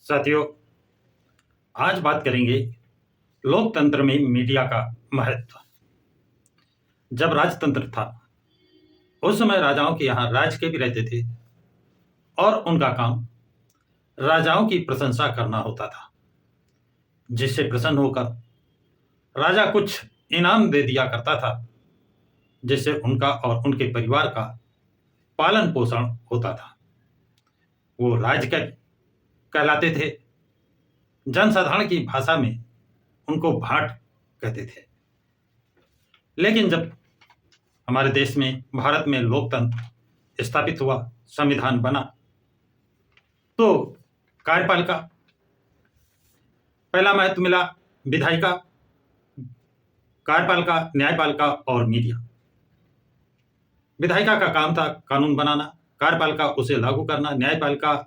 साथियों, आज बात करेंगे लोकतंत्र में मीडिया का महत्व। जब राजतंत्र था, उस समय राजाओं के यहाँ राज के भी रहते थे और उनका काम राजाओं की प्रशंसा करना होता था, जिससे प्रसन्न होकर राजा कुछ इनाम दे दिया करता था, जिससे उनका और उनके परिवार का पालन पोषण होता था। वो राजकय कहलाते थे। जनसाधारण की भाषा में उनको भाट कहते थे। लेकिन जब हमारे देश में, भारत में लोकतंत्र स्थापित हुआ, संविधान बना, तो कार्यपालिका पहला महत्व मिला, विधायिका, कार्यपालिका, न्यायपालिका और मीडिया। विधायिका का काम था कानून बनाना, कार्यपालिका उसे लागू करना, न्यायपालिका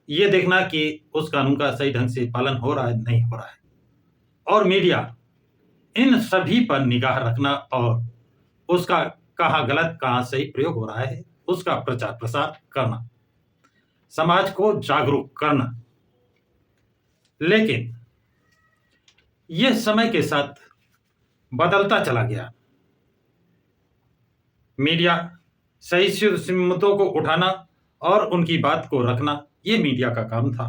ये देखना कि उस कानून का सही ढंग से पालन हो रहा है नहीं हो रहा है, और मीडिया इन सभी पर निगाह रखना और उसका कहाँ गलत कहाँ सही प्रयोग हो रहा है उसका प्रचार प्रसार करना, समाज को जागरूक करना। लेकिन यह समय के साथ बदलता चला गया। मीडिया सही मुद्दों को उठाना और उनकी बात को रखना, यह मीडिया का काम था।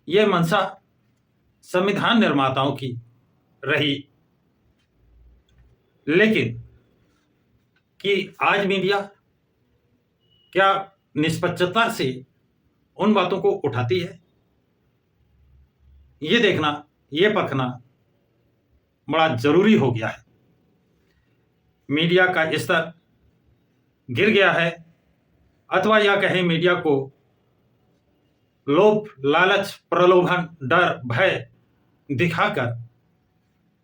यह मंशा संविधान निर्माताओं की रही। लेकिन कि आज मीडिया क्या निष्पक्षता से उन बातों को उठाती है, ये देखना, ये परखना बड़ा जरूरी हो गया है। मीडिया का स्तर गिर गया है, अथवा यह कहें मीडिया को लोभ, लालच, प्रलोभन, डर, भय दिखाकर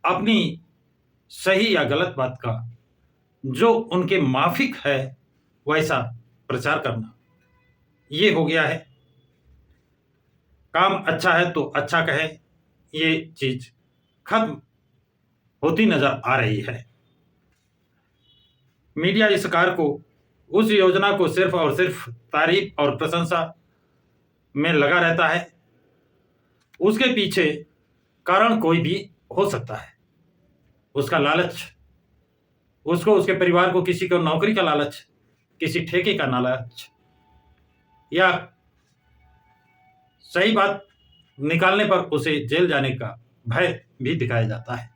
अपनी सही या गलत बात का जो उनके माफिक है वैसा प्रचार करना, ये हो गया है। काम अच्छा है तो अच्छा कहे, ये चीज खत्म होती नजर आ रही है। मीडिया इस कार्य को, उस योजना को सिर्फ और सिर्फ तारीफ और प्रशंसा में लगा रहता है। उसके पीछे कारण कोई भी हो सकता है। उसका लालच, उसको, उसके परिवार को, किसी को नौकरी का लालच, किसी ठेके का लालच, या सही बात निकालने पर उसे जेल जाने का भय भी दिखाया जाता है,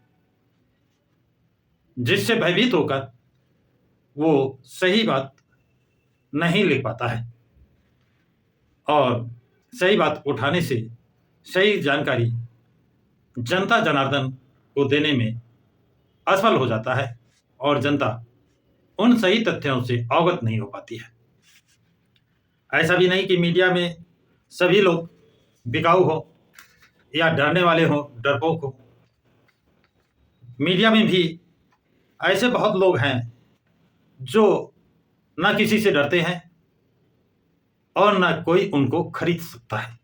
जिससे भयभीत होकर वो सही बात नहीं लिख पाता है और सही बात उठाने से सही जानकारी जनता जनार्दन को देने में असफल हो जाता है और जनता उन सही तथ्यों से अवगत नहीं हो पाती है। ऐसा भी नहीं कि मीडिया में सभी लोग बिकाऊ हो या डरने वाले हो, डरपोक हो। मीडिया में भी ऐसे बहुत लोग हैं जो ना किसी से डरते हैं और ना कोई उनको खरीद सकता है,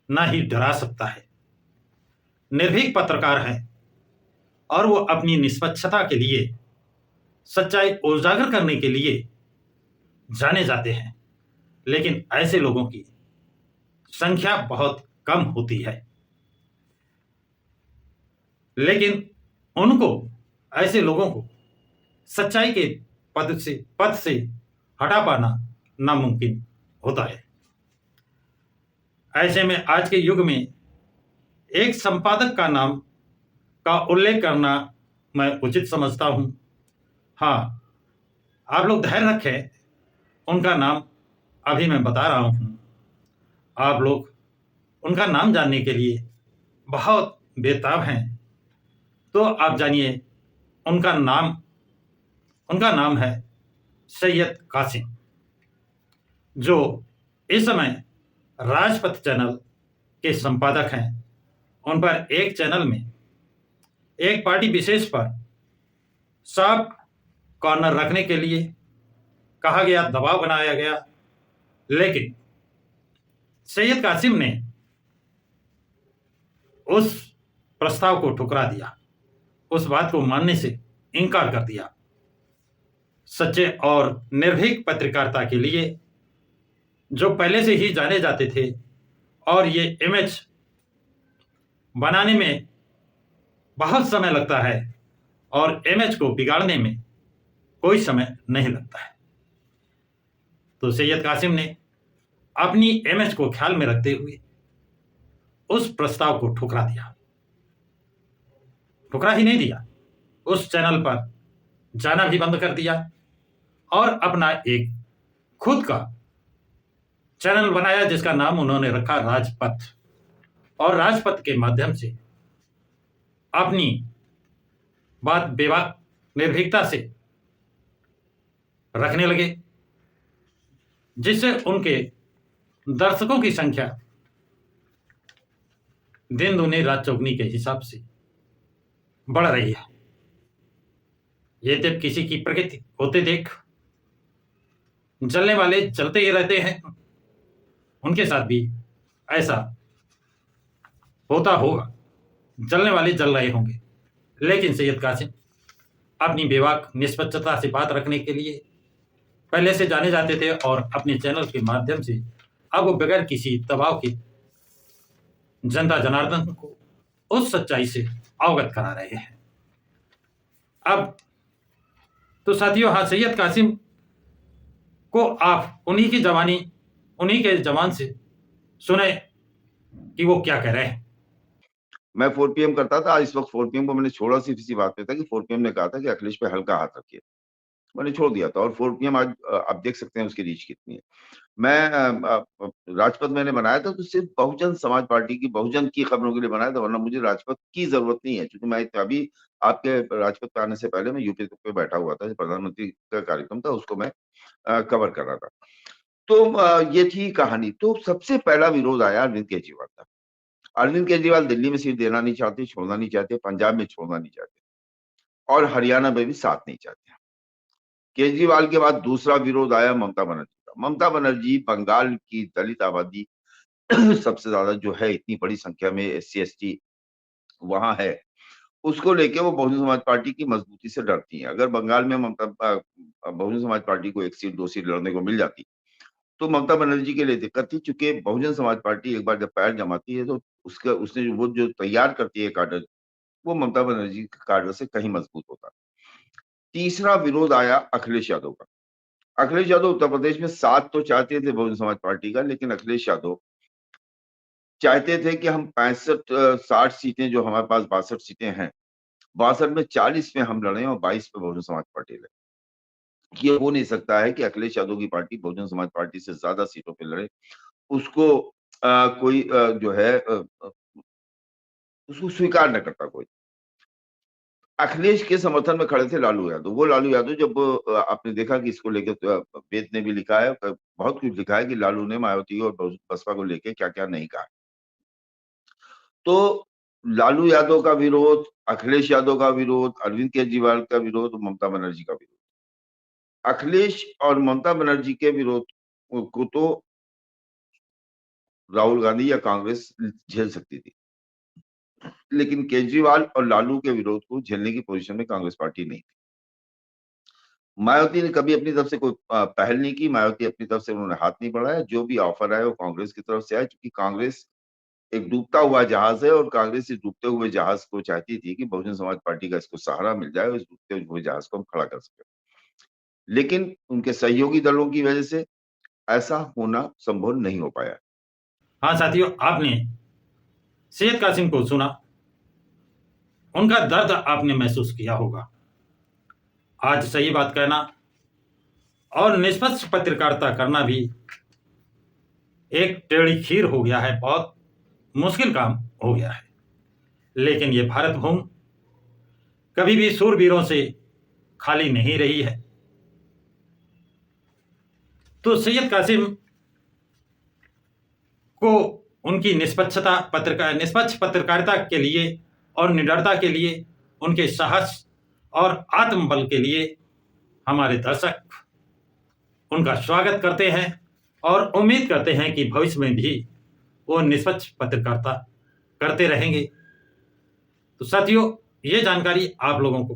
ना ही डरा सकता है। निर्भीक पत्रकार हैं और वो अपनी निष्पक्षता के लिए, सच्चाई उजागर करने के लिए जाने जाते हैं। लेकिन ऐसे लोगों की संख्या बहुत कम होती है। लेकिन उनको, ऐसे लोगों को सच्चाई के पद से हटा पाना नामुमकिन होता है। ऐसे में आज के युग में एक संपादक का नाम का उल्लेख करना मैं उचित समझता हूं। हाँ, आप लोग धैर्य रखें, उनका नाम अभी मैं बता रहा हूं। आप लोग उनका नाम जानने के लिए बहुत बेताब हैं, तो आप जानिए उनका नाम है सैयद कासिम, जो इस समय राजपथ चैनल के संपादक हैं। उन पर एक चैनल में एक पार्टी विशेष पर सॉफ्ट कॉर्नर रखने के लिए कहा गया, दबाव बनाया गया। लेकिन सैयद कासिम ने उस प्रस्ताव को ठुकरा दिया, उस बात को मानने से इनकार कर दिया। सच्चे और निर्भीक पत्रकारिता के लिए जो पहले से ही जाने जाते थे और ये इमेज बनाने में बहुत समय लगता है और इमेज को बिगाड़ने में कोई समय नहीं लगता है। तो सैयद कासिम ने अपनी इमेज को ख्याल में रखते हुए उस प्रस्ताव को ठुकरा दिया। ठुकरा ही नहीं दिया, उस चैनल पर जाना भी बंद कर दिया और अपना एक खुद का चैनल बनाया जिसका नाम उन्होंने रखा राजपथ। और राजपथ के माध्यम से अपनी बात बेबाक निर्भीकता से रखने लगे, जिससे उनके दर्शकों की संख्या दिन दूनी रात चौगुनी के हिसाब से बढ़ रही है। ये जब किसी की प्रकृति होते देख जलने वाले जलते ही रहते हैं, उनके साथ भी ऐसा होता होगा, जलने वाले जल रहे होंगे। लेकिन सैयद कासिम अपनी बेबाक निष्पक्षता से बात रखने के लिए पहले से जाने जाते थे और अपने चैनल के माध्यम से अब वो बगैर किसी दबाव के जनता जनार्दन को उस सच्चाई से अवगत करा रहे हैं। अब तो साथियों, हाँ, सैयद कासिम को आप उन्हीं के जवान से सुने कि वो क्या कह रहे हैं। मैं 4 PM करता था, इस वक्त 4 PM को मैंने छोड़ा सिर्फ इसी बात पे था कि 4 PM ने कहा था कि अखिलेश पे हल्का हाथ रखिए, मैंने छोड़ दिया था। और 4 PM आज आप देख सकते हैं उसकी रीच कितनी है। मैं राजपथ मैंने बनाया था तो सिर्फ बहुजन समाज पार्टी की, बहुजन की खबरों के लिए बनाया था, वरना मुझे राजपथ की जरूरत नहीं है, क्योंकि मैं अभी आपके राजपथ पे आने से पहले मैं यूपी पे बैठा हुआ था, प्रधानमंत्री का कार्यक्रम था, उसको मैं कवर कर रहा था। तो ये थी कहानी। तो सबसे पहला विरोध आया अरविंद केजरीवाल का। अरविंद केजरीवाल दिल्ली में सीट देना नहीं चाहते, छोड़ना नहीं चाहते, पंजाब में छोड़ना नहीं चाहते और हरियाणा में भी साथ नहीं चाहते। केजरीवाल के बाद दूसरा विरोध आया ममता बनर्जी का। ममता बनर्जी बंगाल की दलित आबादी सबसे ज्यादा जो है, इतनी बड़ी संख्या में SC ST वहां है, उसको लेके वो बहुजन समाज पार्टी की मजबूती से डरती हैं। अगर बंगाल में बहुजन समाज पार्टी को 1 सीट 2 सीट लड़ने को मिल जाती तो ममता बनर्जी के लिए दिक्कत थी, क्योंकि बहुजन समाज पार्टी एक बार जब पैर जमाती है तो उसने वो जो तैयार करती है काडर, वो ममता बनर्जी के काडर से कहीं मजबूत होता है। तीसरा विरोध आया अखिलेश यादव का। अखिलेश यादव उत्तर प्रदेश में साथ तो चाहते थे बहुजन समाज पार्टी का, लेकिन अखिलेश यादव चाहते थे कि हम 65-60 सीटें, जो हमारे पास 62 सीटें हैं, 62 में 40 में हम लड़े और 22 पे बहुजन समाज पार्टी लड़े। ये हो नहीं सकता है कि अखिलेश यादव की पार्टी बहुजन समाज पार्टी से ज्यादा सीटों पे लड़े, उसको कोई जो है उसको स्वीकार न करता कोई। अखिलेश के समर्थन में खड़े थे लालू यादव। वो लालू यादव, जब आपने देखा कि इसको लेके वेद ने भी लिखा है, बहुत कुछ लिखा है कि लालू ने मायावती और बसपा को लेके क्या क्या नहीं कहा। तो लालू यादव का विरोध, अखिलेश यादव का विरोध, अरविंद केजरीवाल का विरोध, ममता बनर्जी का विरोध। अखिलेश और ममता बनर्जी के विरोध को तो राहुल गांधी या कांग्रेस झेल सकती थी, लेकिन केजरीवाल और लालू के विरोध को झेलने की पोजीशन में कांग्रेस पार्टी नहीं थी। मायावती ने कभी अपनी तरफ से कोई पहल नहीं की, मायावती अपनी तरफ से उन्होंने हाथ नहीं बढ़ाया। जो भी ऑफर आया वो कांग्रेस की तरफ से आया, क्योंकि कांग्रेस एक डूबता हुआ जहाज है और कांग्रेस इस डूबते हुए जहाज को चाहती थी कि बहुजन समाज पार्टी का इसको सहारा मिल जाए और इस डूबते हुए जहाज को हम खड़ा कर सके। लेकिन उनके सहयोगी दलों की वजह से ऐसा होना संभव नहीं हो पाया। हाँ साथियों, आपने सैयद कासिम को सुना, उनका दर्द आपने महसूस किया होगा। आज सही बात कहना और निष्पक्ष पत्रकारिता करना भी एक टेढ़ी खीर हो गया है, बहुत मुश्किल काम हो गया है। लेकिन ये भारत भूमि कभी भी शूरवीरों से खाली नहीं रही है। तो सैयद कासिम को उनकी निष्पक्ष पत्रकारिता के लिए और निडरता के लिए, उनके साहस और आत्मबल के लिए हमारे दर्शक उनका स्वागत करते हैं और उम्मीद करते हैं कि भविष्य में भी वो निष्पक्ष पत्रकारिता करते रहेंगे। तो साथियों, ये जानकारी आप लोगों को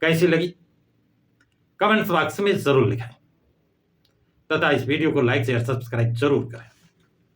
कैसी लगी कमेंट बॉक्स में जरूर लिखें तथा इस वीडियो को लाइक शेयर सब्सक्राइब जरूर करें।